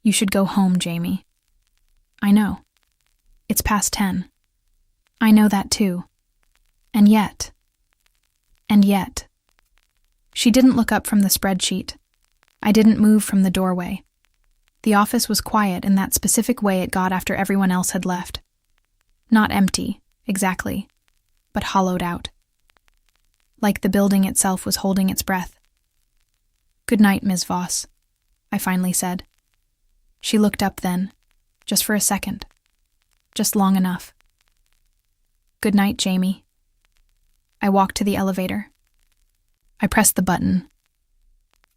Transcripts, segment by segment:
You should go home, Jamie. I know. It's past 10. I know that too. And yet. She didn't look up from the spreadsheet. I didn't move from the doorway. The office was quiet in that specific way it got after everyone else had left. Not empty, exactly, but hollowed out. Like the building itself was holding its breath. "Good night, Ms. Voss," I finally said. She looked up then, just for a second. Just long enough. "Good night, Jamie." I walked to the elevator. I pressed the button.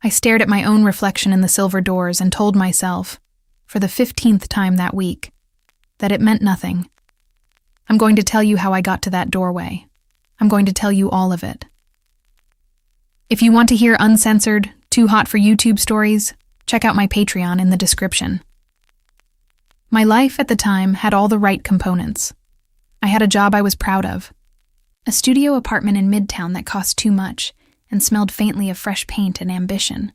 I stared at my own reflection in the silver doors and told myself, for the 15th time that week, that it meant nothing. I'm going to tell you how I got to that doorway. I'm going to tell you all of it. If you want to hear uncensored, too hot for YouTube stories, check out my Patreon in the description. My life at the time had all the right components. I had a job I was proud of. A studio apartment in Midtown that cost too much and smelled faintly of fresh paint and ambition,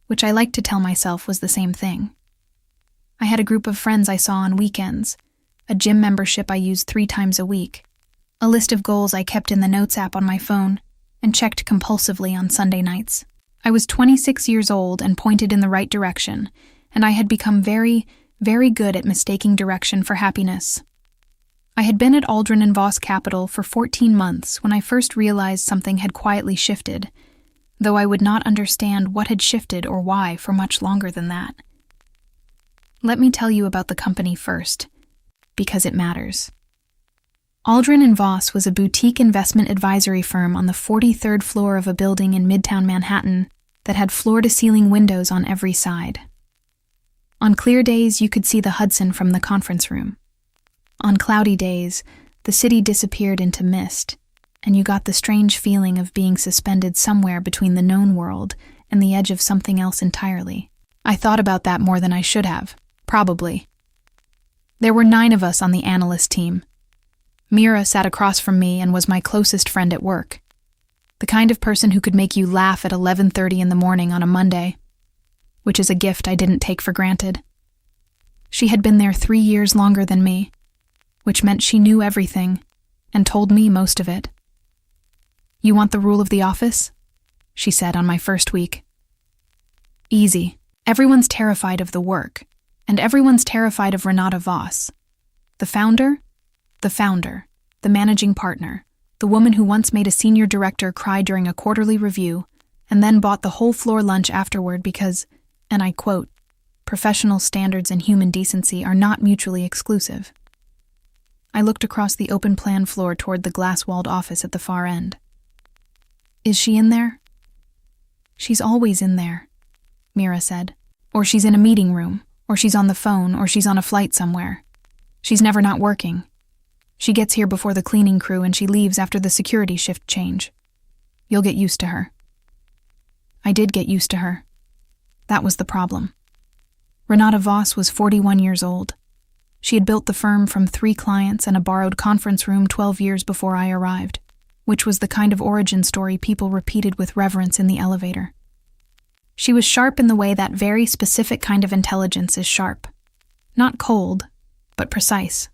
which I liked to tell myself was the same thing. I had a group of friends I saw on weekends, a gym membership I used 3 times a week, a list of goals I kept in the Notes app on my phone and checked compulsively on Sunday nights. I was 26 years old and pointed in the right direction, and I had become very, very good at mistaking direction for happiness. I had been at Aldrin and Voss Capital for 14 months when I first realized something had quietly shifted, though I would not understand what had shifted or why for much longer than that. Let me tell you about the company first, because it matters. Aldrin and Voss was a boutique investment advisory firm on the 43rd floor of a building in Midtown Manhattan that had floor-to-ceiling windows on every side. On clear days, you could see the Hudson from the conference room. On cloudy days, the city disappeared into mist, and you got the strange feeling of being suspended somewhere between the known world and the edge of something else entirely. I thought about that more than I should have, probably. There were 9 of us on the analyst team. Mira sat across from me and was my closest friend at work. The kind of person who could make you laugh at 11:30 in the morning on a Monday, which is a gift I didn't take for granted. She had been there 3 years longer than me, which meant she knew everything and told me most of it. "You want the rule of the office?" she said on my first week. "Easy. Everyone's terrified of the work, and everyone's terrified of Renata Voss. The founder, the managing partner, the woman who once made a senior director cry during a quarterly review and then bought the whole floor lunch afterward because, and I quote, professional standards and human decency are not mutually exclusive." I looked across the open-plan floor toward the glass-walled office at the far end. "Is she in there?" "She's always in there," Mira said. "Or she's in a meeting room, or she's on the phone, or she's on a flight somewhere. She's never not working. She gets here before the cleaning crew and she leaves after the security shift change. You'll get used to her." I did get used to her. That was the problem. Renata Voss was 41 years old. She had built the firm from 3 clients and a borrowed conference room 12 years before I arrived, which was the kind of origin story people repeated with reverence in the elevator. She was sharp in the way that very specific kind of intelligence is sharp. Not cold, but precise.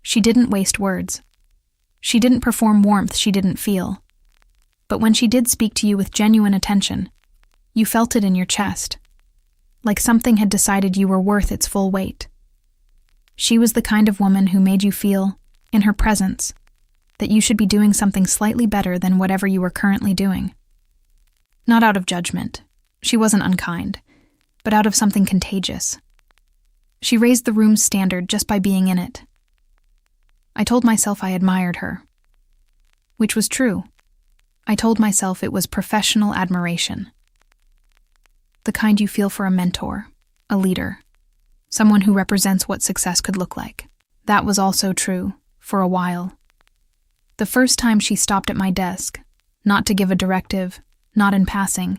She didn't waste words. She didn't perform warmth she didn't feel. But when she did speak to you with genuine attention, you felt it in your chest, like something had decided you were worth its full weight. She was the kind of woman who made you feel, in her presence, that you should be doing something slightly better than whatever you were currently doing. Not out of judgment. She wasn't unkind, but out of something contagious. She raised the room's standard just by being in it. I told myself I admired her. Which was true. I told myself it was professional admiration. The kind you feel for a mentor, a leader, someone who represents what success could look like. That was also true, for a while. The first time she stopped at my desk, not to give a directive, not in passing,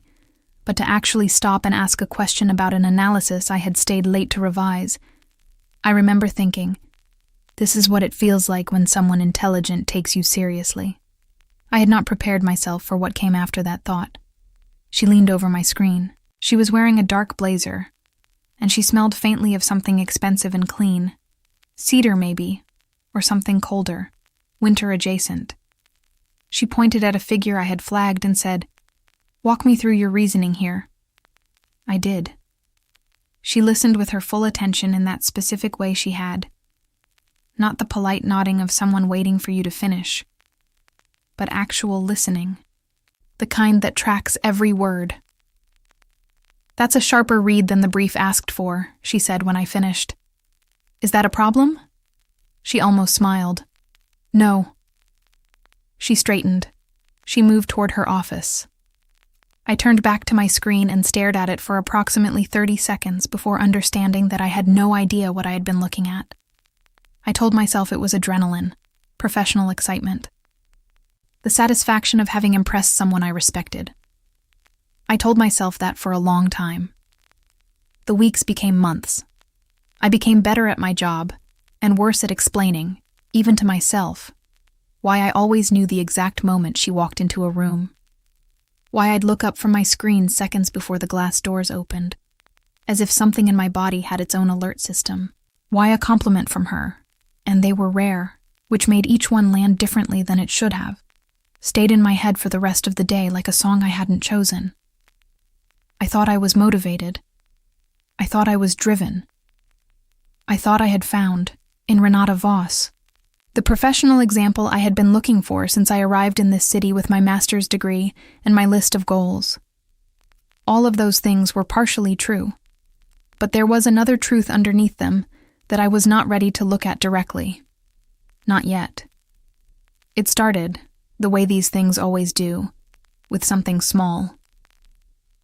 but to actually stop and ask a question about an analysis I had stayed late to revise, I remember thinking, this is what it feels like when someone intelligent takes you seriously. I had not prepared myself for what came after that thought. She leaned over my screen. She was wearing a dark blazer, and she smelled faintly of something expensive and clean. Cedar, maybe, or something colder, winter adjacent. She pointed at a figure I had flagged and said, "Walk me through your reasoning here." I did. She listened with her full attention in that specific way she had. Not the polite nodding of someone waiting for you to finish, but actual listening. The kind that tracks every word. "That's a sharper read than the brief asked for," she said when I finished. "Is that a problem?" She almost smiled. "No." She straightened. She moved toward her office. I turned back to my screen and stared at it for approximately 30 seconds before understanding that I had no idea what I had been looking at. I told myself it was adrenaline, professional excitement. The satisfaction of having impressed someone I respected. I told myself that for a long time. The weeks became months. I became better at my job, and worse at explaining, even to myself, why I always knew the exact moment she walked into a room. Why I'd look up from my screen seconds before the glass doors opened, as if something in my body had its own alert system. Why a compliment from her, and they were rare, which made each one land differently than it should have, stayed in my head for the rest of the day like a song I hadn't chosen. I thought I was motivated. I thought I was driven. I thought I had found, in Renata Voss, the professional example I had been looking for since I arrived in this city with my master's degree and my list of goals. All of those things were partially true, but there was another truth underneath them that I was not ready to look at directly. Not yet. It started, the way these things always do, with something small.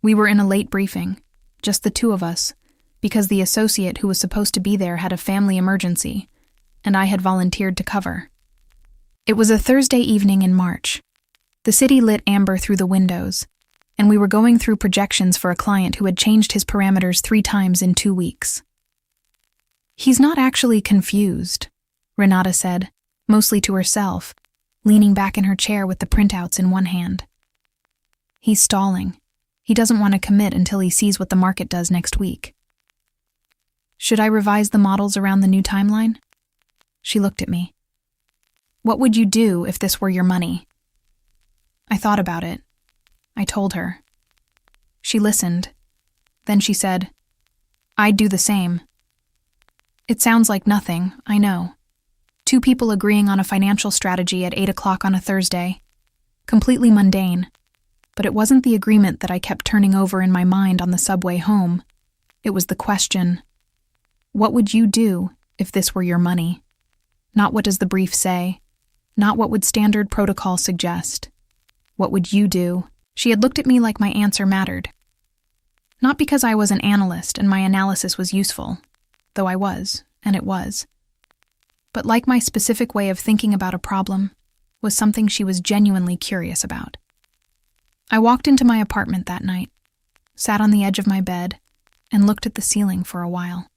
We were in a late briefing, just the two of us, because the associate who was supposed to be there had a family emergency, and I had volunteered to cover. It was a Thursday evening in March. The city lit amber through the windows, and we were going through projections for a client who had changed his parameters 3 times in 2 weeks. "He's not actually confused," Renata said, mostly to herself, leaning back in her chair with the printouts in one hand. "He's stalling. He doesn't want to commit until he sees what the market does next week." "Should I revise the models around the new timeline?" She looked at me. "What would you do if this were your money?" I thought about it. I told her. She listened. Then she said, "I'd do the same." It sounds like nothing, I know. 2 people agreeing on a financial strategy at 8 o'clock on a Thursday. Completely mundane. But it wasn't the agreement that I kept turning over in my mind on the subway home. It was the question, what would you do if this were your money? Not what does the brief say, not what would standard protocol suggest. What would you do? She had looked at me like my answer mattered. Not because I was an analyst and my analysis was useful, though I was, and it was, but like my specific way of thinking about a problem was something she was genuinely curious about. I walked into my apartment that night, sat on the edge of my bed, and looked at the ceiling for a while.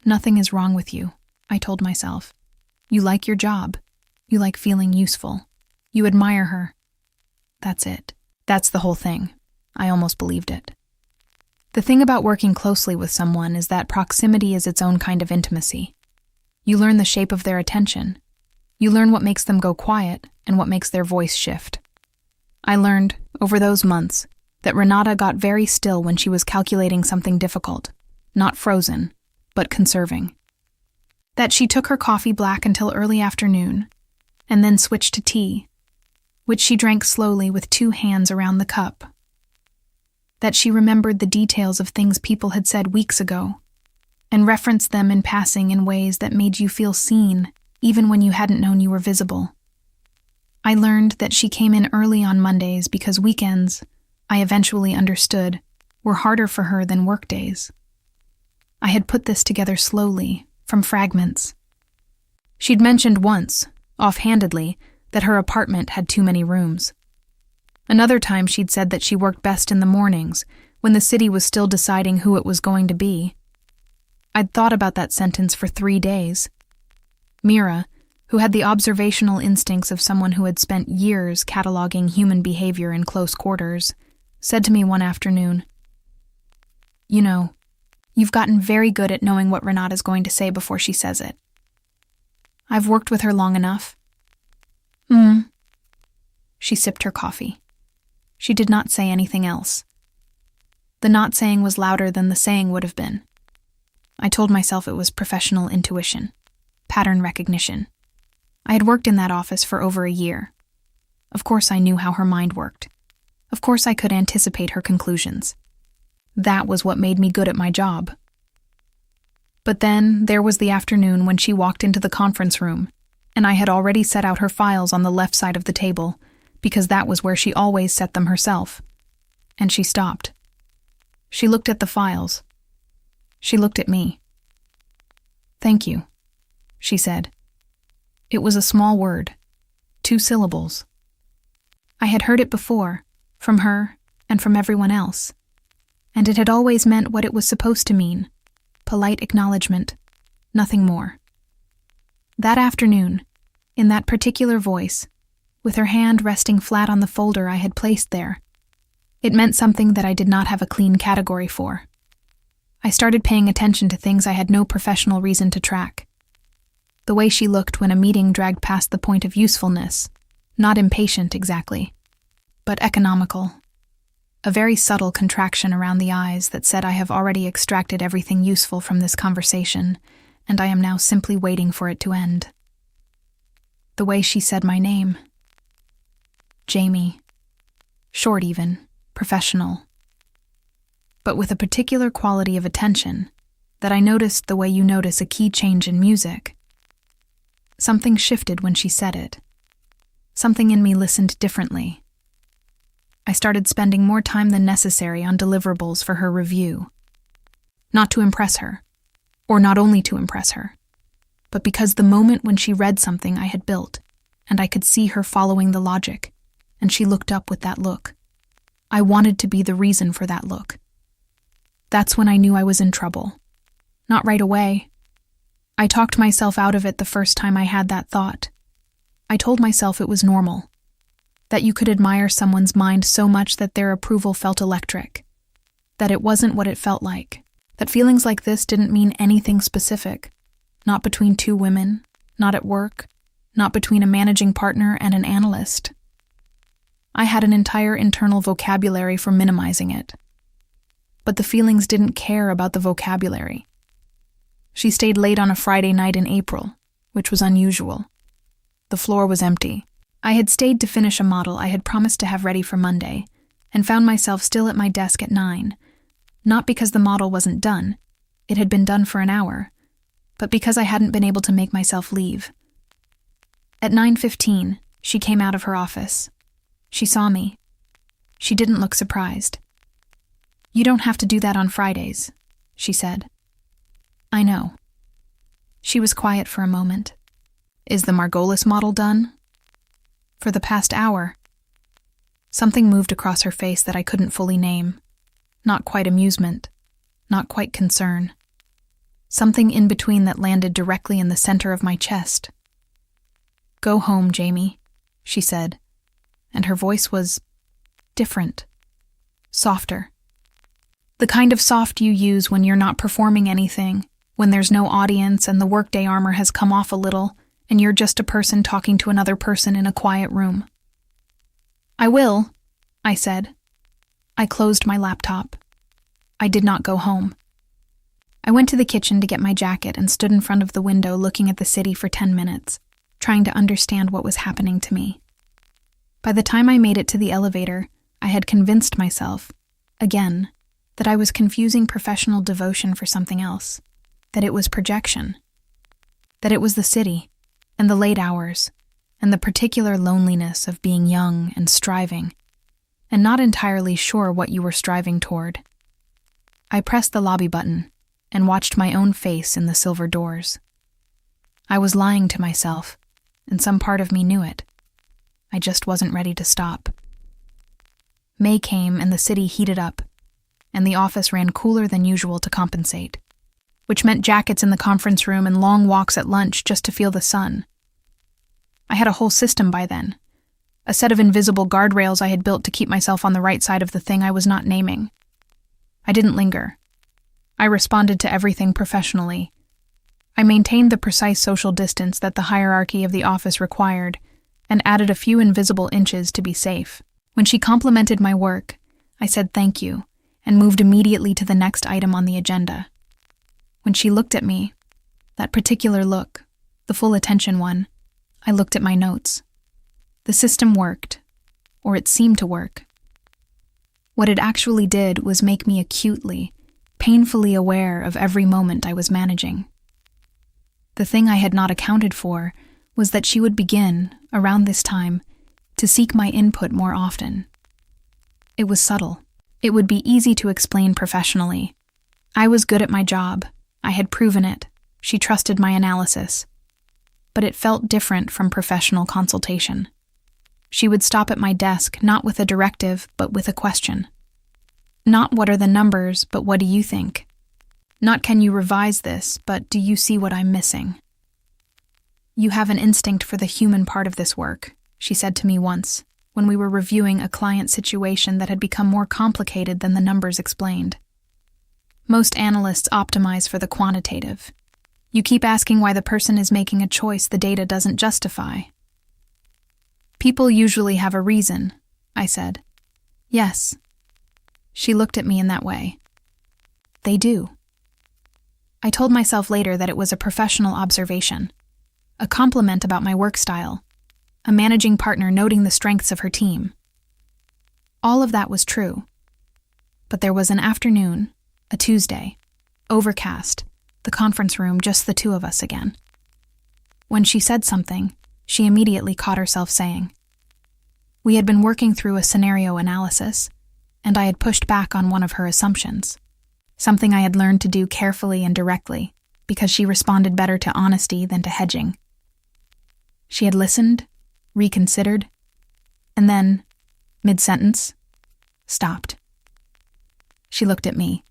"Nothing is wrong with you," I told myself. "You like your job. You like feeling useful. You admire her. That's it. That's the whole thing." I almost believed it. The thing about working closely with someone is that proximity is its own kind of intimacy. You learn the shape of their attention. You learn what makes them go quiet and what makes their voice shift. I learned, over those months, that Renata got very still when she was calculating something difficult, not frozen, but conserving. That she took her coffee black until early afternoon, and then switched to tea, which she drank slowly with 2 hands around the cup. That she remembered the details of things people had said weeks ago, and referenced them in passing in ways that made you feel seen, even when you hadn't known you were visible. I learned that she came in early on Mondays because weekends, I eventually understood, were harder for her than workdays. I had put this together slowly, from fragments. She'd mentioned once, offhandedly, that her apartment had too many rooms. Another time she'd said that she worked best in the mornings, when the city was still deciding who it was going to be. I'd thought about that sentence for 3 days. Mira, who had the observational instincts of someone who had spent years cataloging human behavior in close quarters, said to me one afternoon, "You know, You've gotten very good at knowing what Renata's going to say before she says it. I've worked with her long enough. She sipped her coffee. She did not say anything else. The not saying was louder than the saying would have been. I told myself it was professional intuition, pattern recognition. I had worked in that office for over a year. Of course I knew how her mind worked. Of course I could anticipate her conclusions. That was what made me good at my job. But then there was the afternoon when she walked into the conference room, and I had already set out her files on the left side of the table, because that was where she always set them herself. And she stopped. She looked at the files. She looked at me. "Thank you," she said. It was a small word, 2 syllables. I had heard it before, from her and from everyone else, and it had always meant what it was supposed to mean, polite acknowledgement, nothing more. That afternoon, in that particular voice, with her hand resting flat on the folder I had placed there, it meant something that I did not have a clean category for. I started paying attention to things I had no professional reason to track. The way she looked when a meeting dragged past the point of usefulness, not impatient exactly, but economical. A very subtle contraction around the eyes that said I have already extracted everything useful from this conversation, and I am now simply waiting for it to end. The way she said my name. Jamie. Short even, professional. But with a particular quality of attention that I noticed the way you notice a key change in music. Something shifted when she said it. Something in me listened differently. I started spending more time than necessary on deliverables for her review. Not to impress her, or not only to impress her, but because the moment when she read something I had built, and I could see her following the logic, and she looked up with that look. I wanted to be the reason for that look. That's when I knew I was in trouble. Not right away. I talked myself out of it the first time I had that thought. I told myself it was normal. That you could admire someone's mind so much that their approval felt electric. That it wasn't what it felt like. That feelings like this didn't mean anything specific. Not between 2 women, not at work, not between a managing partner and an analyst. I had an entire internal vocabulary for minimizing it. But the feelings didn't care about the vocabulary. She stayed late on a Friday night in April, which was unusual. The floor was empty. I had stayed to finish a model I had promised to have ready for Monday, and found myself still at my desk at 9, not because the model wasn't done, it had been done for an hour, but because I hadn't been able to make myself leave. At 9:15, she came out of her office. She saw me. She didn't look surprised. "You don't have to do that on Fridays," she said. "I know." She was quiet for a moment. "Is the Margolis model done?" "For the past hour." Something moved across her face that I couldn't fully name. Not quite amusement. Not quite concern. Something in between that landed directly in the center of my chest. "Go home, Jamie," she said, and her voice was different, softer. The kind of soft you use when you're not performing anything, when there's no audience and the workday armor has come off a little, and you're just a person talking to another person in a quiet room. "I will," I said. I closed my laptop. I did not go home. I went to the kitchen to get my jacket and stood in front of the window looking at the city for 10 minutes, trying to understand what was happening to me. By the time I made it to the elevator, I had convinced myself, again, that I was confusing professional devotion for something else, that it was projection, that it was the city, and the late hours, and the particular loneliness of being young and striving, and not entirely sure what you were striving toward. I pressed the lobby button and watched my own face in the silver doors. I was lying to myself, and some part of me knew it. I just wasn't ready to stop. May came and the city heated up, and the office ran cooler than usual to compensate, which meant jackets in the conference room and long walks at lunch just to feel the sun. I had a whole system by then, a set of invisible guardrails I had built to keep myself on the right side of the thing I was not naming. I didn't linger. I responded to everything professionally. I maintained the precise social distance that the hierarchy of the office required and added a few invisible inches to be safe. When she complimented my work, I said thank you and moved immediately to the next item on the agenda. When she looked at me, that particular look, the full attention one, I looked at my notes. The system worked, or it seemed to work. What it actually did was make me acutely, painfully aware of every moment I was managing. The thing I had not accounted for was that she would begin, around this time, to seek my input more often. It was subtle. It would be easy to explain professionally. I was good at my job. I had proven it. She trusted my analysis. But it felt different from professional consultation. She would stop at my desk, not with a directive, but with a question. Not what are the numbers, but what do you think? Not can you revise this, but do you see what I'm missing? You have an instinct for the human part of this work, she said to me once, when we were reviewing a client situation that had become more complicated than the numbers explained. Most analysts optimize for the quantitative. You keep asking why the person is making a choice the data doesn't justify. People usually have a reason, I said. Yes. She looked at me in that way. They do. I told myself later that it was a professional observation, a compliment about my work style, a managing partner noting the strengths of her team. All of that was true. But there was an afternoon, a Tuesday, overcast, the conference room, just the two of us again. When she said something, she immediately caught herself saying. We had been working through a scenario analysis, and I had pushed back on one of her assumptions, something I had learned to do carefully and directly, because she responded better to honesty than to hedging. She had listened, reconsidered, and then, mid-sentence, stopped. She looked at me.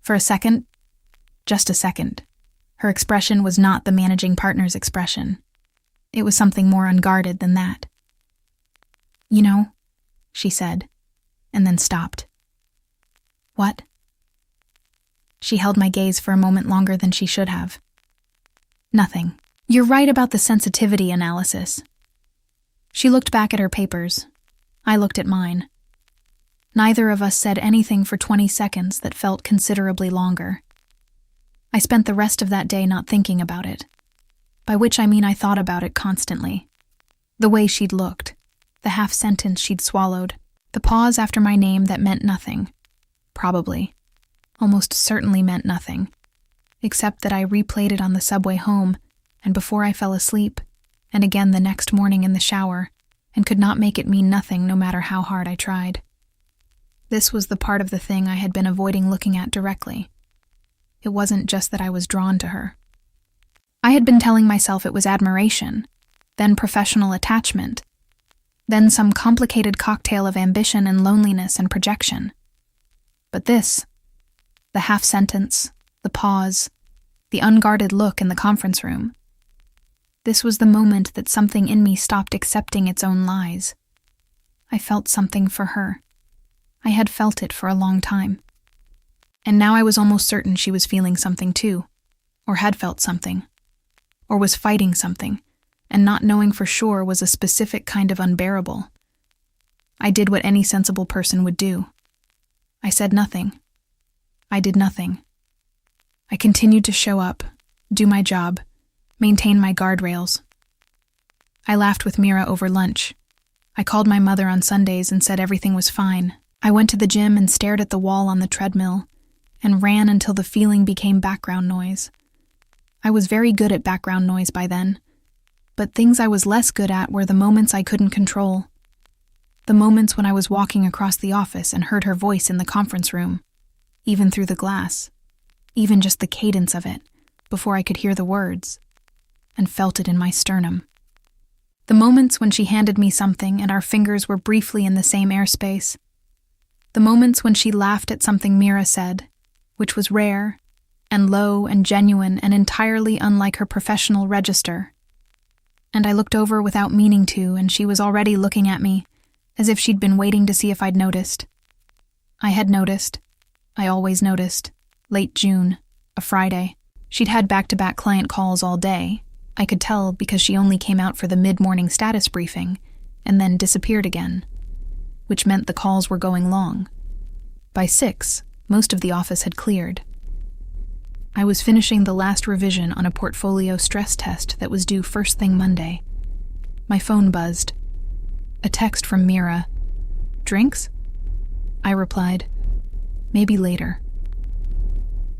For a second, just a second, her expression was not the managing partner's expression. It was something more unguarded than that. You know, she said, and then stopped. What? She held my gaze for a moment longer than she should have. Nothing. You're right about the sensitivity analysis. She looked back at her papers. I looked at mine. Neither of us said anything for 20 seconds that felt considerably longer. I spent the rest of that day not thinking about it, by which I mean I thought about it constantly. The way she'd looked, the half-sentence she'd swallowed, the pause after my name that meant nothing, probably, almost certainly meant nothing, except that I replayed it on the subway home and before I fell asleep, and again the next morning in the shower, and could not make it mean nothing no matter how hard I tried. This was the part of the thing I had been avoiding looking at directly. It wasn't just that I was drawn to her. I had been telling myself it was admiration, then professional attachment, then some complicated cocktail of ambition and loneliness and projection. But this, the half-sentence, the pause, the unguarded look in the conference room, this was the moment that something in me stopped accepting its own lies. I felt something for her. I had felt it for a long time. And now I was almost certain she was feeling something too, or had felt something, or was fighting something, and not knowing for sure was a specific kind of unbearable. I did what any sensible person would do. I said nothing. I did nothing. I continued to show up, do my job, maintain my guardrails. I laughed with Mira over lunch. I called my mother on Sundays and said everything was fine. I went to the gym and stared at the wall on the treadmill, and ran until the feeling became background noise. I was very good at background noise by then, but things I was less good at were the moments I couldn't control. The moments when I was walking across the office and heard her voice in the conference room, even through the glass, even just the cadence of it, before I could hear the words, and felt it in my sternum. The moments when she handed me something and our fingers were briefly in the same airspace. The moments when she laughed at something Mira said, which was rare, and low and genuine and entirely unlike her professional register. And I looked over without meaning to, and she was already looking at me, as if she'd been waiting to see if I'd noticed. I had noticed. I always noticed. Late June, a Friday. She'd had back-to-back client calls all day. I could tell because she only came out for the mid-morning status briefing and then disappeared again, which meant the calls were going long. By 6, most of the office had cleared. I was finishing the last revision on a portfolio stress test that was due first thing Monday. My phone buzzed. A text from Mira. "Drinks?" I replied, "Maybe later."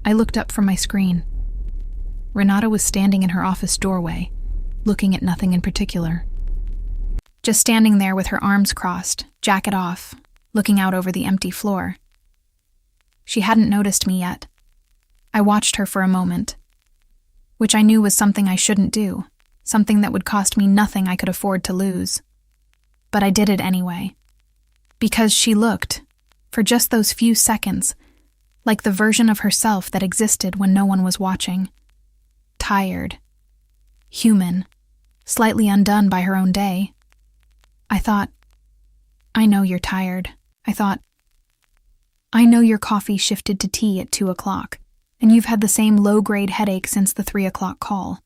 I looked up from my screen. Renata was standing in her office doorway, looking at nothing in particular. Just standing there with her arms crossed, jacket off, looking out over the empty floor. She hadn't noticed me yet. I watched her for a moment, which I knew was something I shouldn't do, something that would cost me nothing I could afford to lose. But I did it anyway. Because she looked, for just those few seconds, like the version of herself that existed when no one was watching. Tired. Human. Slightly undone by her own day. I thought, I know you're tired. I thought, I know your coffee shifted to tea at 2 o'clock, and you've had the same low-grade headache since the 3 o'clock call.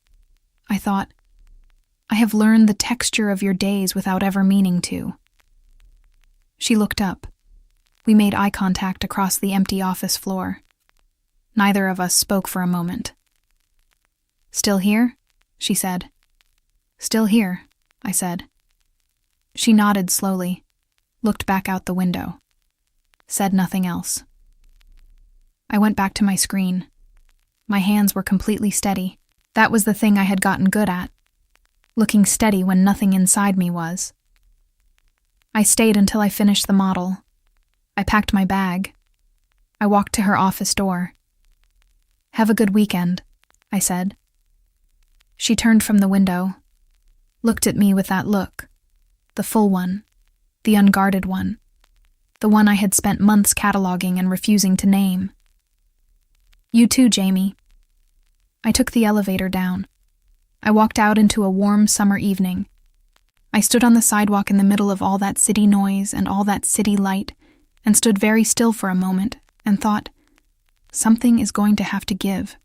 I thought, I have learned the texture of your days without ever meaning to. She looked up. We made eye contact across the empty office floor. Neither of us spoke for a moment. "Still here?" she said. "Still here," I said. She nodded slowly, looked back out the window, said nothing else. I went back to my screen. My hands were completely steady. That was the thing I had gotten good at, looking steady when nothing inside me was. I stayed until I finished the model. I packed my bag. I walked to her office door. "Have a good weekend," I said. She turned from the window, looked at me with that look, the full one, the unguarded one, the one I had spent months cataloging and refusing to name. "You too, Jamie." I took the elevator down. I walked out into a warm summer evening. I stood on the sidewalk in the middle of all that city noise and all that city light, and stood very still for a moment and thought, something is going to have to give.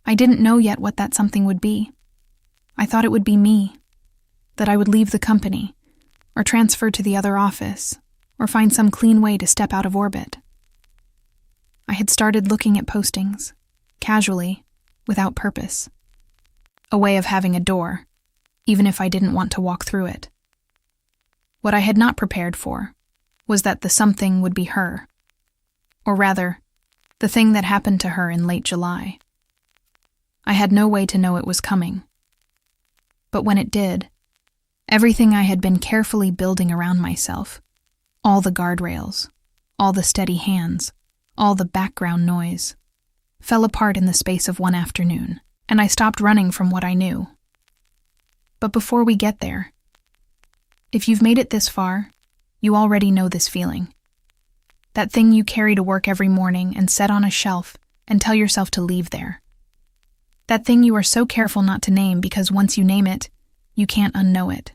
I didn't know yet what that something would be. I thought it would be me, that I would leave the company, or transfer to the other office, or find some clean way to step out of orbit. I had started looking at postings, casually, without purpose. A way of having a door, even if I didn't want to walk through it. What I had not prepared for was that the something would be her, or rather, the thing that happened to her in late July. I had no way to know it was coming. But when it did, everything I had been carefully building around myself, all the guardrails, all the steady hands, all the background noise, fell apart in the space of one afternoon, and I stopped running from what I knew. But before we get there, if you've made it this far, you already know this feeling. That thing you carry to work every morning and set on a shelf and tell yourself to leave there. That thing you are so careful not to name because once you name it, you can't unknow it.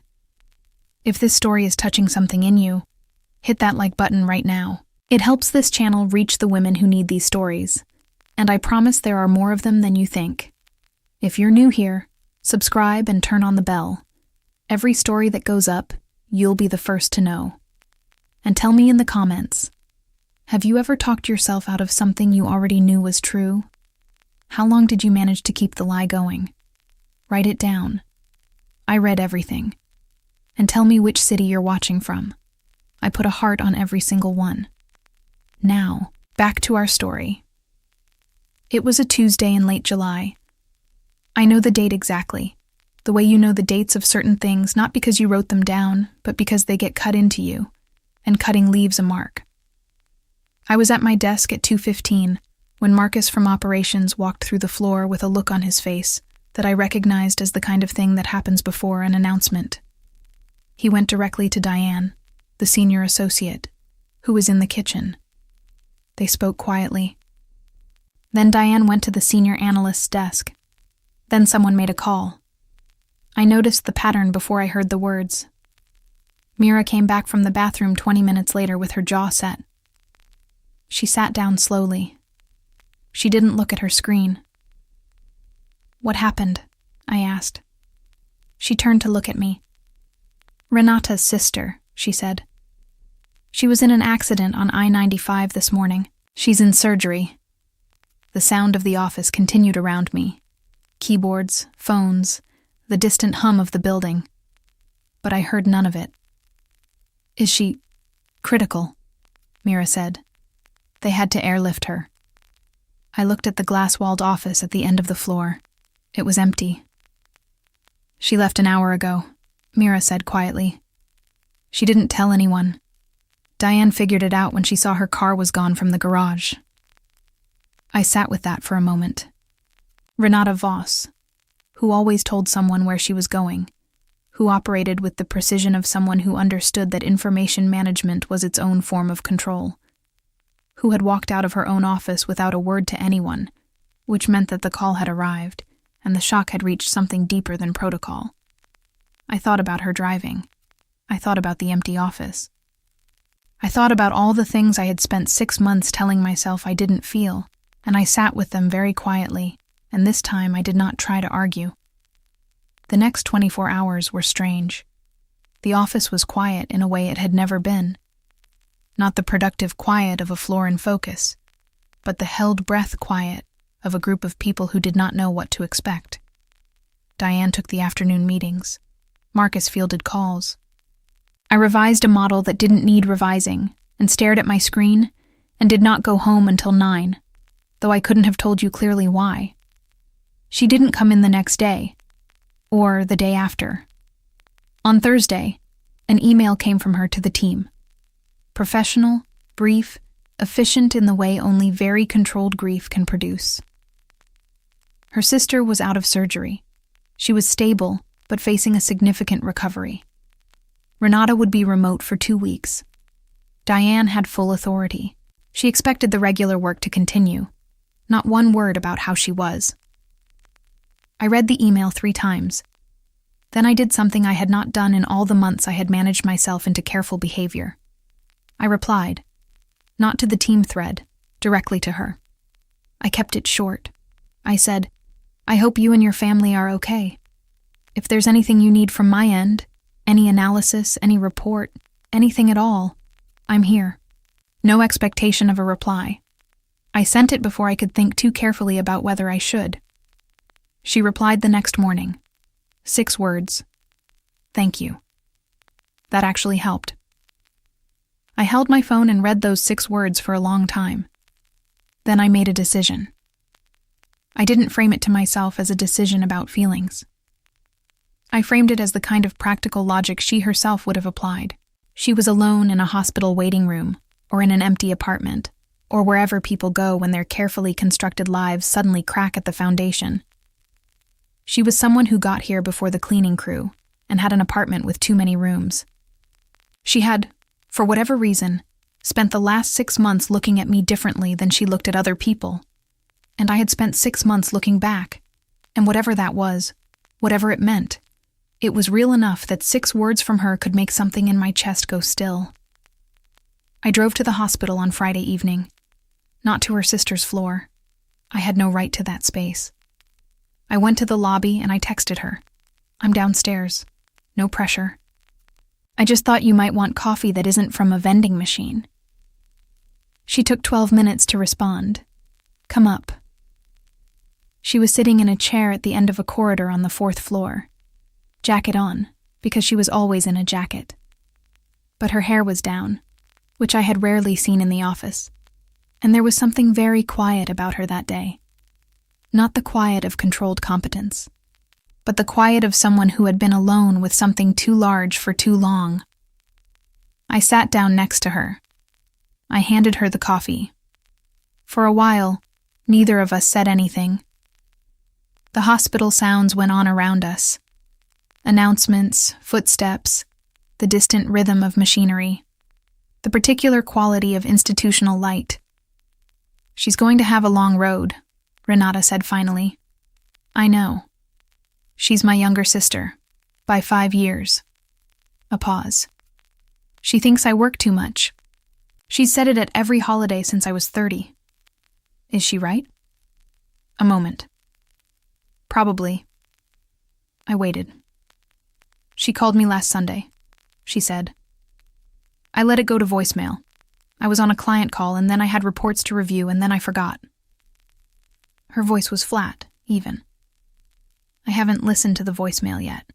If this story is touching something in you, hit that like button right now. It helps this channel reach the women who need these stories, and I promise there are more of them than you think. If you're new here, subscribe and turn on the bell. Every story that goes up, you'll be the first to know. And tell me in the comments, have you ever talked yourself out of something you already knew was true? How long did you manage to keep the lie going? Write it down. I read everything. And tell me which city you're watching from. I put a heart on every single one. Now, back to our story. It was a Tuesday in late July. I know the date exactly, the way you know the dates of certain things not because you wrote them down, but because they get cut into you, and cutting leaves a mark. I was at my desk at 2:15 when Marcus from operations walked through the floor with a look on his face that I recognized as the kind of thing that happens before an announcement. He went directly to Diane, the senior associate, who was in the kitchen. They spoke quietly. Then Diane went to the senior analyst's desk. Then someone made a call. I noticed the pattern before I heard the words. Mira came back from the bathroom 20 minutes later with her jaw set. She sat down slowly. She didn't look at her screen. "What happened?" I asked. She turned to look at me. "Renata's sister," she said. "She was in an accident on I-95 this morning. She's in surgery." The sound of the office continued around me. Keyboards, phones, the distant hum of the building. But I heard none of it. "Is she critical?" Mira said. "They had to airlift her." I looked at the glass-walled office at the end of the floor. It was empty. "She left an hour ago," Mira said quietly. "She didn't tell anyone. Diane figured it out when she saw her car was gone from the garage." I sat with that for a moment. Renata Voss, who always told someone where she was going, who operated with the precision of someone who understood that information management was its own form of control, who had walked out of her own office without a word to anyone, which meant that the call had arrived, and the shock had reached something deeper than protocol. I thought about her driving. I thought about the empty office. I thought about all the things I had spent 6 months telling myself I didn't feel, and I sat with them very quietly, and this time I did not try to argue. The next 24 hours were strange. The office was quiet in a way it had never been. Not the productive quiet of a floor in focus, but the held breath quiet of a group of people who did not know what to expect. Diane took the afternoon meetings. Marcus fielded calls. I revised a model that didn't need revising and stared at my screen and did not go home until 9, though I couldn't have told you clearly why. She didn't come in the next day, or the day after. On Thursday, an email came from her to the team. Professional, brief, efficient in the way only very controlled grief can produce. Her sister was out of surgery. She was stable, but facing a significant recovery. Renata would be remote for 2 weeks. Diane had full authority. She expected the regular work to continue. Not one word about how she was. I read the email 3 times. Then I did something I had not done in all the months I had managed myself into careful behavior. I replied, not to the team thread, directly to her. I kept it short. I said, "I hope you and your family are okay. If there's anything you need from my end, any analysis, any report, anything at all, I'm here." No expectation of a reply. I sent it before I could think too carefully about whether I should. She replied the next morning. 6 words. "Thank you." That actually helped. I held my phone and read those 6 words for a long time. Then I made a decision. I didn't frame it to myself as a decision about feelings. I framed it as the kind of practical logic she herself would have applied. She was alone in a hospital waiting room, or in an empty apartment, or wherever people go when their carefully constructed lives suddenly crack at the foundation. She was someone who got here before the cleaning crew and had an apartment with too many rooms. She had, for whatever reason, spent the last 6 months looking at me differently than she looked at other people. And I had spent 6 months looking back, and whatever that was, whatever it meant, it was real enough that 6 words from her could make something in my chest go still. I drove to the hospital on Friday evening, not to her sister's floor. I had no right to that space. I went to the lobby and I texted her. "I'm downstairs. No pressure. I just thought you might want coffee that isn't from a vending machine." She took 12 minutes to respond. "Come up." She was sitting in a chair at the end of a corridor on the 4th floor. Jacket on, because she was always in a jacket. But her hair was down, which I had rarely seen in the office, and there was something very quiet about her that day. Not the quiet of controlled competence, but the quiet of someone who had been alone with something too large for too long. I sat down next to her. I handed her the coffee. For a while, neither of us said anything. The hospital sounds went on around us. Announcements, footsteps, the distant rhythm of machinery, the particular quality of institutional light. "She's going to have a long road," Renata said finally. "I know. She's my younger sister, by 5 years. A pause. She thinks I work too much. She's said it at every holiday since I was 30. Is she right? A moment. Probably. I waited. She called me last Sunday, she said. I let it go to voicemail. I was on a client call, and then I had reports to review, and then I forgot. Her voice was flat, even. I haven't listened to the voicemail yet.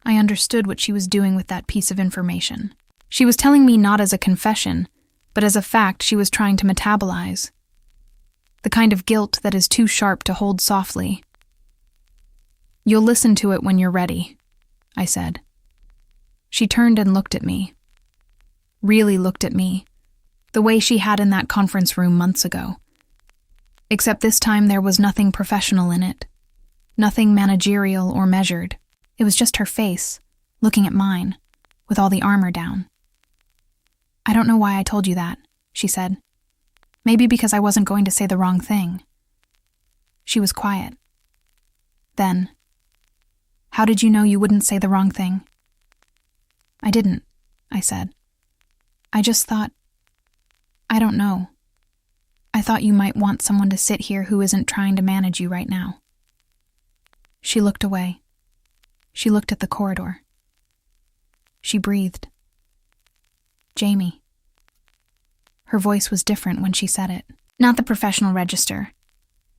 I understood what she was doing with that piece of information. She was telling me not as a confession, but as a fact she was trying to metabolize. The kind of guilt that is too sharp to hold softly. You'll listen to it when you're ready, I said. She turned and looked at me. Really looked at me, the way she had in that conference room months ago. Except this time there was nothing professional in it. Nothing managerial or measured. It was just her face, looking at mine, with all the armor down. I don't know why I told you that, she said. Maybe because I wasn't going to say the wrong thing. She was quiet. Then, how did you know you wouldn't say the wrong thing? I didn't, I said. I just thought, I don't know. I thought you might want someone to sit here who isn't trying to manage you right now. She looked away. She looked at the corridor. She breathed. Jamie. Her voice was different when she said it. Not the professional register.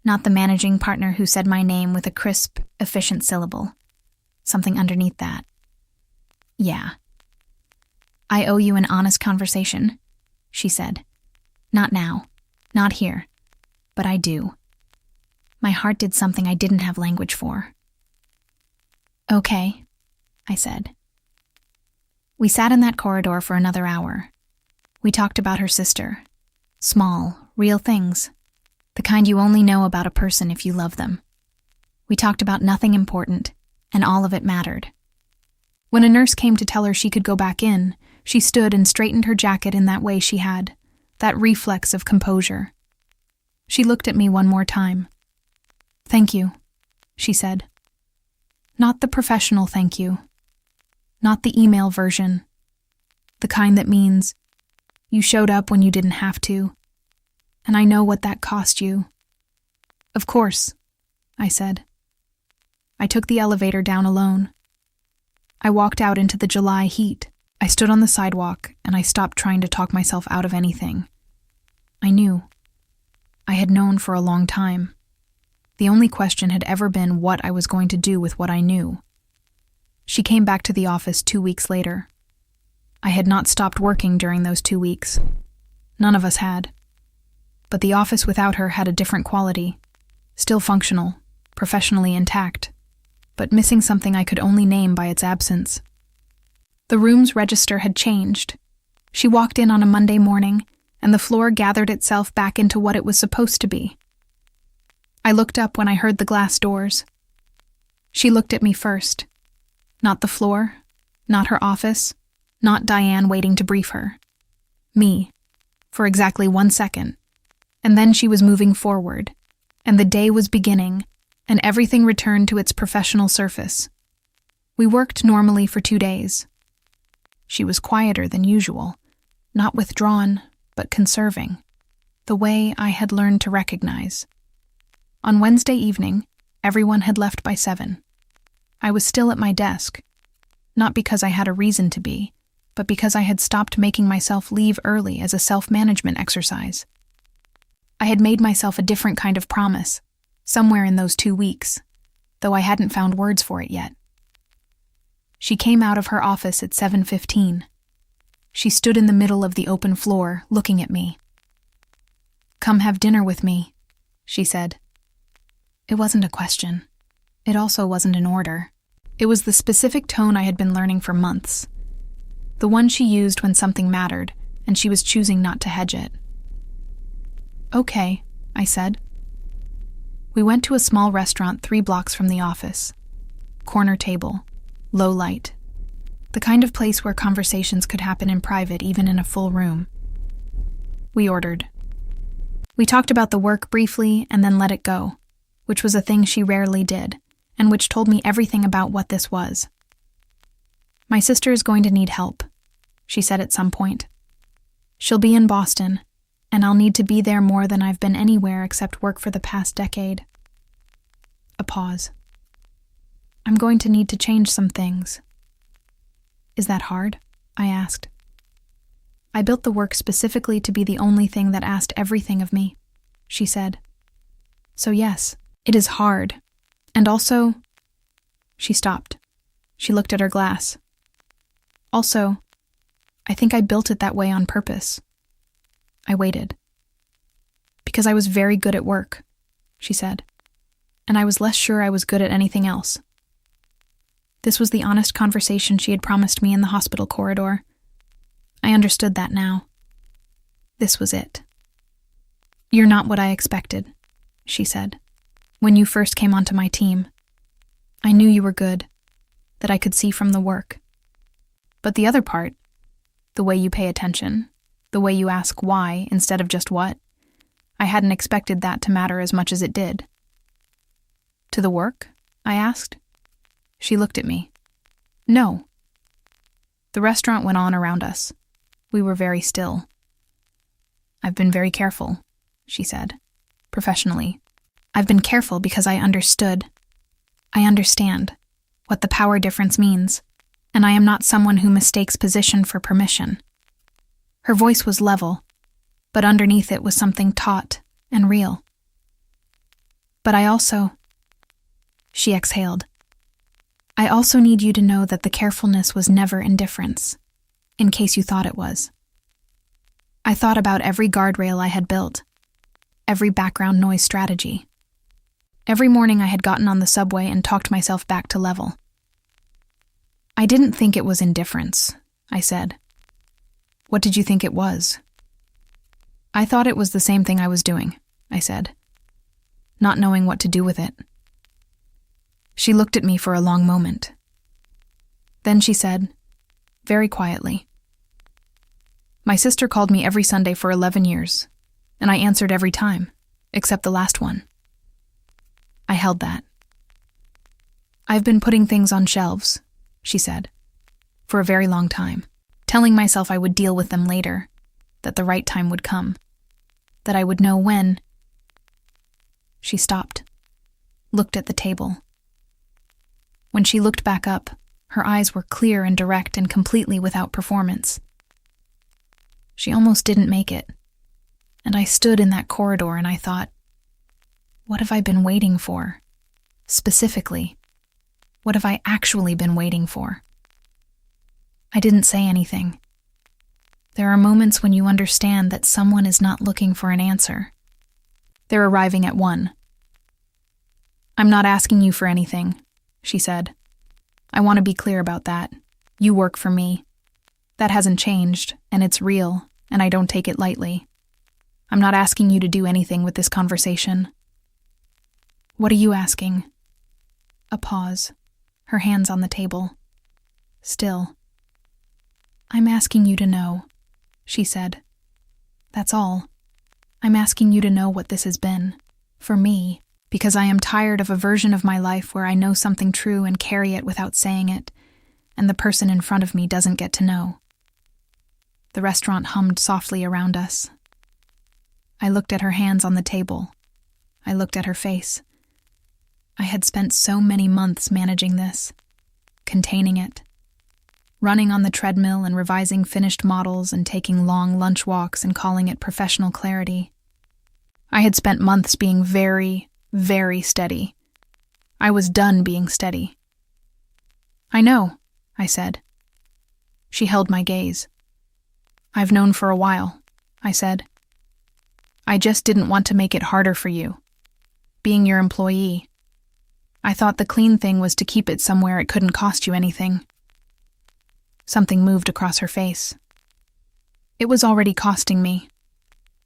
Not the managing partner who said my name with a crisp, efficient syllable. Something underneath that. Yeah. I owe you an honest conversation, she said. Not now. Not here. But I do. My heart did something I didn't have language for. Okay, I said. We sat in that corridor for another hour. We talked about her sister. Small, real things. The kind you only know about a person if you love them. We talked about nothing important, and all of it mattered. When a nurse came to tell her she could go back in, she stood and straightened her jacket in that way she had, that reflex of composure. She looked at me one more time. Thank you, she said. Not the professional thank you. Not the email version. The kind that means, you showed up when you didn't have to, and I know what that cost you. Of course, I said. I took the elevator down alone. I walked out into the July heat. I stood on the sidewalk, and I stopped trying to talk myself out of anything. I knew. I had known for a long time. The only question had ever been what I was going to do with what I knew. She came back to the office 2 weeks later. I had not stopped working during those 2 weeks. None of us had. But the office without her had a different quality. Still functional, professionally intact, but missing something I could only name by its absence. The room's register had changed. She walked in on a Monday morning, and the floor gathered itself back into what it was supposed to be. I looked up when I heard the glass doors. She looked at me first. Not the floor, not her office, not Diane waiting to brief her. Me, for exactly 1 second. And then she was moving forward, and the day was beginning, and everything returned to its professional surface. We worked normally for 2 days. She was quieter than usual, not withdrawn, but conserving, the way I had learned to recognize. On Wednesday evening, everyone had left by 7. I was still at my desk, not because I had a reason to be, but because I had stopped making myself leave early as a self-management exercise. I had made myself a different kind of promise, somewhere in those 2 weeks, though I hadn't found words for it yet. She came out of her office at 7:15. She stood in the middle of the open floor, looking at me. "Come have dinner with me," she said. It wasn't a question. It also wasn't an order. It was the specific tone I had been learning for months. The one she used when something mattered, and she was choosing not to hedge it. "Okay," I said. We went to a small restaurant 3 blocks from the office. Corner table, low light. The kind of place where conversations could happen in private even in a full room. We ordered. We talked about the work briefly and then let it go, which was a thing she rarely did, and which told me everything about what this was. "My sister is going to need help," she said at some point. "She'll be in Boston, and I'll need to be there more than I've been anywhere except work for the past decade. A pause. I'm going to need to change some things. Is that hard? I asked. I built the work specifically to be the only thing that asked everything of me, she said. So yes, it is hard. And also... She stopped. She looked at her glass. Also, I think I built it that way on purpose. I waited. Because I was very good at work, she said, and I was less sure I was good at anything else. This was the honest conversation she had promised me in the hospital corridor. I understood that now. This was it. You're not what I expected, she said, when you first came onto my team. I knew you were good, that I could see from the work. But the other part, the way you pay attention, the way you ask why instead of just what, I hadn't expected that to matter as much as it did. To the work? I asked. She looked at me. No. The restaurant went on around us. We were very still. I've been very careful, she said, professionally. I've been careful because I understood. I understand what the power difference means, and I am not someone who mistakes position for permission. Her voice was level, but underneath it was something taut and real. But I also... She exhaled. I also need you to know that the carefulness was never indifference, in case you thought it was. I thought about every guardrail I had built, every background noise strategy. Every morning I had gotten on the subway and talked myself back to level. I didn't think it was indifference, I said. What did you think it was? I thought it was the same thing I was doing, I said, not knowing what to do with it. She looked at me for a long moment. Then she said, very quietly, my sister called me every Sunday for 11 years, and I answered every time, except the last one. I held that. I've been putting things on shelves, she said, for a very long time, telling myself I would deal with them later, that the right time would come, that I would know when. She stopped, looked at the table. When she looked back up, her eyes were clear and direct and completely without performance. She almost didn't make it, and I stood in that corridor and I thought, what have I been waiting for? Specifically, what have I actually been waiting for? I didn't say anything. There are moments when you understand that someone is not looking for an answer. They're arriving at one. I'm not asking you for anything, she said. I want to be clear about that. You work for me. That hasn't changed, and it's real, and I don't take it lightly. I'm not asking you to do anything with this conversation. What are you asking? A pause, her hands on the table. Still. I'm asking you to know, she said. That's all. I'm asking you to know what this has been, for me, because I am tired of a version of my life where I know something true and carry it without saying it, and the person in front of me doesn't get to know. The restaurant hummed softly around us. I looked at her hands on the table. I looked at her face. I had spent so many months managing this, containing it, running on the treadmill and revising finished models and taking long lunch walks and calling it professional clarity. I had spent months being very, very steady. I was done being steady. I know, I said. She held my gaze. I've known for a while, I said. I just didn't want to make it harder for you, being your employee. I thought the clean thing was to keep it somewhere it couldn't cost you anything. Something moved across her face. It was already costing me,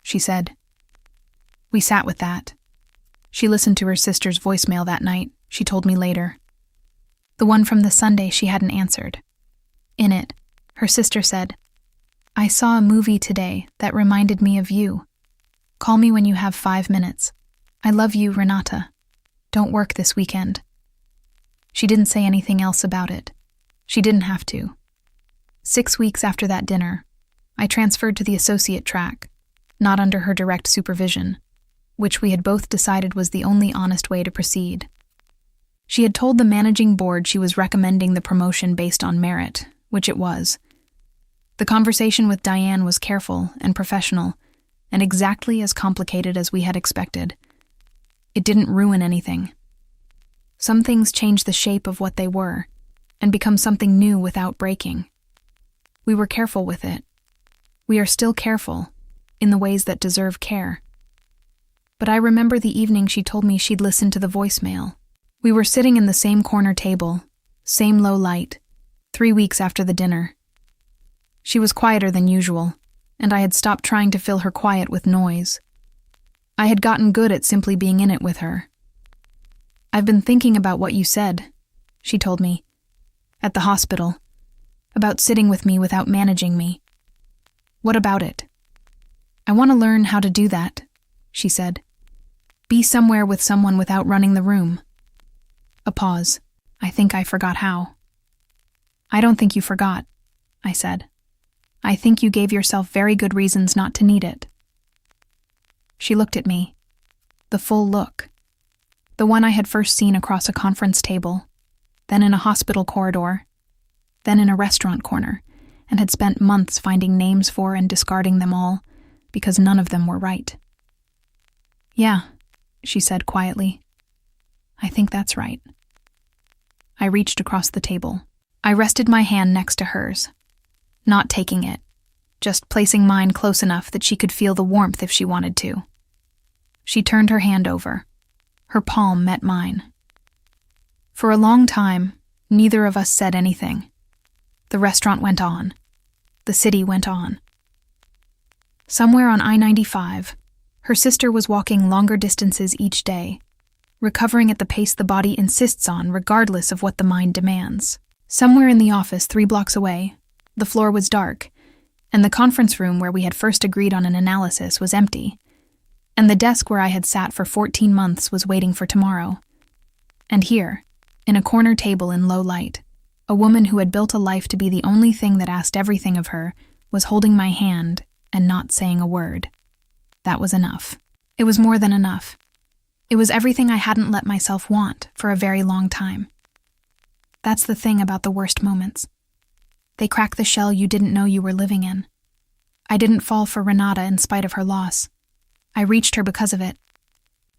she said. We sat with that. She listened to her sister's voicemail that night, she told me later. The one from the Sunday she hadn't answered. In it, her sister said, I saw a movie today that reminded me of you. Call me when you have 5 minutes. I love you, Renata. Don't work this weekend. She didn't say anything else about it. She didn't have to. 6 weeks after that dinner, I transferred to the associate track. not under her direct supervision, which we had both decided was the only honest way to proceed. She had told the managing board she was recommending the promotion based on merit, which it was. The conversation with Diane was careful and professional, and exactly as complicated as we had expected. It didn't ruin anything. Some things change the shape of what they were, and become something new without breaking. We were careful with it. We are still careful, in the ways that deserve care. But I remember the evening she told me she'd listened to the voicemail. We were sitting in the same corner table, same low light, 3 weeks after the dinner. She was quieter than usual, and I had stopped trying to fill her quiet with noise. I had gotten good at simply being in it with her. "I've been thinking about what you said," she told me, "at the hospital, about sitting with me without managing me. What about it?" "I want to learn how to do that," she said. "Be somewhere with someone without running the room." A pause. I think I forgot how. "I don't think you forgot," I said. "I think you gave yourself very good reasons not to need it." She looked at me. The full look. The one I had first seen across a conference table, then in a hospital corridor, then in a restaurant corner, and had spent months finding names for and discarding them all, because none of them were right. "Yeah," she said quietly. "I think that's right." I reached across the table. I rested my hand next to hers, not taking it, just placing mine close enough that she could feel the warmth if she wanted to. She turned her hand over. Her palm met mine. For a long time, neither of us said anything. The restaurant went on. The city went on. Somewhere on I-95, her sister was walking longer distances each day, recovering at the pace the body insists on regardless of what the mind demands. Somewhere in the office 3 blocks away, the floor was dark, and the conference room where we had first agreed on an analysis was empty, and the desk where I had sat for 14 months was waiting for tomorrow. And here, in a corner table in low light, a woman who had built a life to be the only thing that asked everything of her was holding my hand and not saying a word. That was enough. It was more than enough. It was everything I hadn't let myself want for a very long time. That's the thing about the worst moments. They crack the shell you didn't know you were living in. I didn't fall for Renata in spite of her loss. I reached her because of it.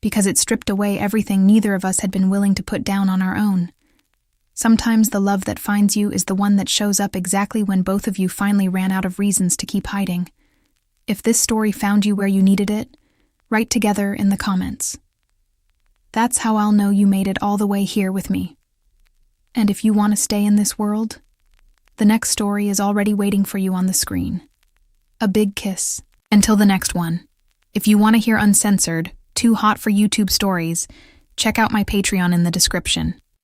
Because it stripped away everything neither of us had been willing to put down on our own. Sometimes the love that finds you is the one that shows up exactly when both of you finally ran out of reasons to keep hiding. If this story found you where you needed it, write together in the comments. That's how I'll know you made it all the way here with me. And if you want to stay in this world, the next story is already waiting for you on the screen. A big kiss. Until the next one. If you want to hear uncensored, too hot for YouTube stories, check out my Patreon in the description.